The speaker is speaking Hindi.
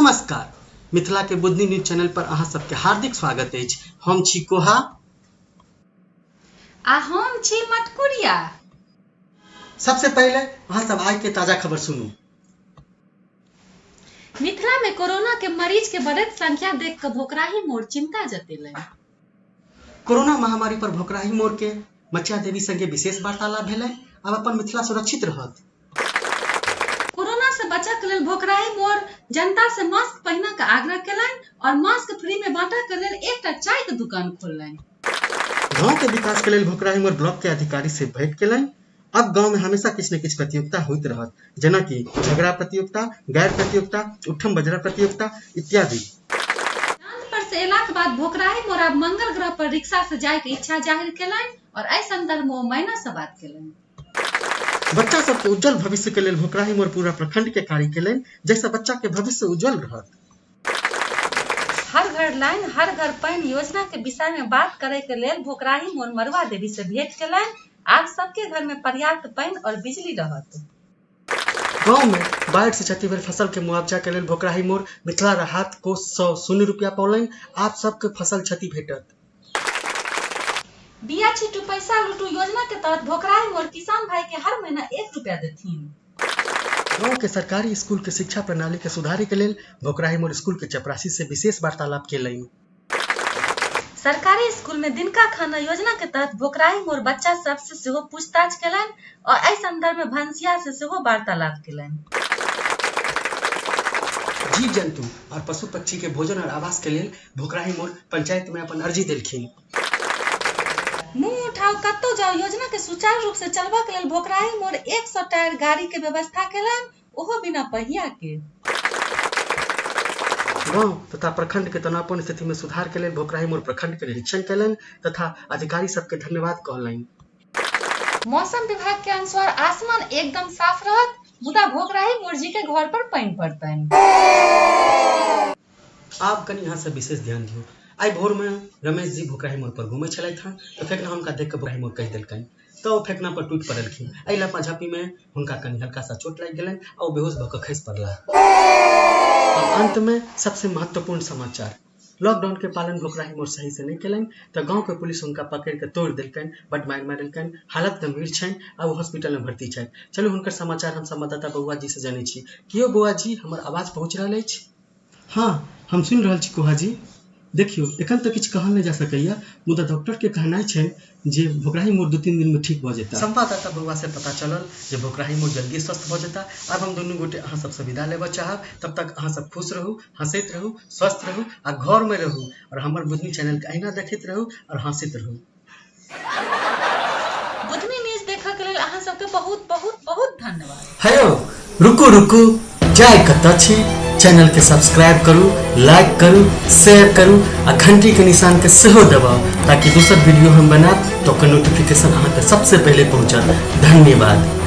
नमस्कार, मिथिला के बुधनी न्यूज चैनल पर अहाँ सबके हार्दिक स्वागत अछि। हम छी कोहा आ हम छी मटकुरिया। सबसे पहले अहाँ सब आइ के ताजा खबर सुनू। मिथिला में कोरोना के मरीज के बढ़त संख्या देख कर भोकराही मोड़ चिंता जतेलनि। कोरोना महामारी पर भोकराही मोड़ के मचिया देवी संगे विशेष वार्तालाप भेलै। अब अपन मिथिला सुरक्षित रहत। कोरोना से बचक लेल भोकराही मोड़ जनता से मास्क पहिना के आग्रह केलनि और मास्क फ्री में बांटय के लेल एकटा चाय के दुकान खोललनि। गांव के विकास के लेल भोकराही मोड़ ब्लॉक के अधिकारी से भेंट केलनि। अब गांव में हमेशा किछ न किछ प्रतियोगिता होइत रहत, जेना कि झगड़ा प्रतियोगिता, गैर प्रतियोगिता, उठम बजरा प्रतियोगिता इत्यादि। चांद पर से एला के बाद भोकराही मोड़ अब मंगल ग्रह पर रिक्शा से जाय के इच्छा जाहिर केलनि और एहि संदर्भ में मैना से बात केलनि। बच्चा सबके उज्जवल भविष्य के लेल भोकराही मोड़ पूरा प्रखंड के कार्य केलनि, जैसे बच्चा के भविष्य उज्जवल रहत। हर घर लाइन हर घर पानी योजना के विषय में बात करे के लेल भोकराही मोड़ मरुआ देवी से भेंट केलनि। आज सबके घर में पर्याप्त पानी और बिजली रहत। गांव में बाढ़ से क्षति भेल फसल के मुआवजा के लेल भोकराही मोड़ मिथिला राहत कोष सँ ₹0 पौलनि। आप सबके फसल क्षति भेटत। बिया छीटू पैसा लूटू योजना के तहत भोकराही मोड़ किसान भाई के हर महीना ₹1 देथिन। गांव के सरकारी स्कूल के शिक्षा प्रणाली के सुधारे के लेल भोकराही मोड़ स्कूल के चपरासी से विशेष वार्तालाप केलनि। सरकारी स्कूल में दिनका खाना योजना के तहत भोकराही मोड़ बच्चा सब से सेहो पूछताछ केलनि और एहि संदर्भ में भंसिया से सेहो वार्तालाप केलनि। जीव जंतु और पशु पक्षी के भोजन और आवास के लेल भोकराही मोड़ पंचायत में अपन अर्जी देलखिन। मुंह उठाओ कत्तो जाओ योजना के सुचारू रूप से चलबा के लेल भोकराही मोड़ 100 टायर गाड़ी के व्यवस्था केलनि, ओहो बिना पहिया के। गांव तथा प्रखंड के तनावपूर्ण स्थिति में सुधार के लिए भोकराही मोड़ प्रखंड के निरीक्षण केलनि तथा अधिकारी सबके धन्यवाद कहलनि। मौसम विभाग के अनुसार आसमान एकदम साफ रहत, मुदा भोकराही मोड़ जी के घर पर पानी पड़तनि। आप कनी यहाँ से विशेष ध्यान दियो। आई भोर में रमेश जी भोकराही मोड़ पर घूमे छलथि हँ तो फेकना हुनका देख के भोकराही मोड़ कहि देलकनि, तो ओ फेकना पर टूट पड़लखिन। एहि लपाझापी में हुनका कनी हल्का सा चोट लागि गेलनि और बेहोश भऽ कऽ खसि पड़लाह। और अंत में सबसे महत्वपूर्ण समाचार, लॉकडाउन के पालन भोकराही मोड़ सही से नहीं केलनि तो गांव के पुलिस उनका पकड़ के तोड़ देलकनि, बड मारि मारलकनि। हालत गंभीर छनि आ वो हॉस्पिटल में भर्ती छथि। चलू हुनकर समाचार हम संवाददाता बउआ जी से जानै छी। कियो बउआ जी, हमर आवाज पहुंच रहल अछि? हाँ, हम सुनि रहल छी कोहा जी। देखियो, एखन तो किछु कहल नहीं जा सकैया, मुदा डॉक्टर के कहनाइ छै जे भोकराही मोड़ 2-3 दिन में ठीक भऽ जेता। संवाददाता बउआ से पता चलल जे भोकराही मोड़ जल्दी स्वस्थ भऽ जेता। अब हम दुनू गोटे अहाँ सबसे विदा लेबऽ चाहब। तब तक अहाँ सब खुश रहू, हंसैत रहू, स्वस्थ रहू आ घर में रहू और हमर बुधनी चैनल के अहिना देखैत रहू और हंसैत रहू। बुधनी न्यूज देखऽ के लेल अहाँ सबके बहुत बहुत बहुत धन्यवाद। हेयो, रुकू, जाय कतऽ छी? चैनल के सब्सक्राइब करू, लाइक करू, शेयर करू आ घंटी के निशान के सेहो दबाउ ताकि दोसर वीडियो हम बनाब तो ओकर नोटिफिकेशन अहाँ के सबसे पहले पहुंचत। धन्यवाद।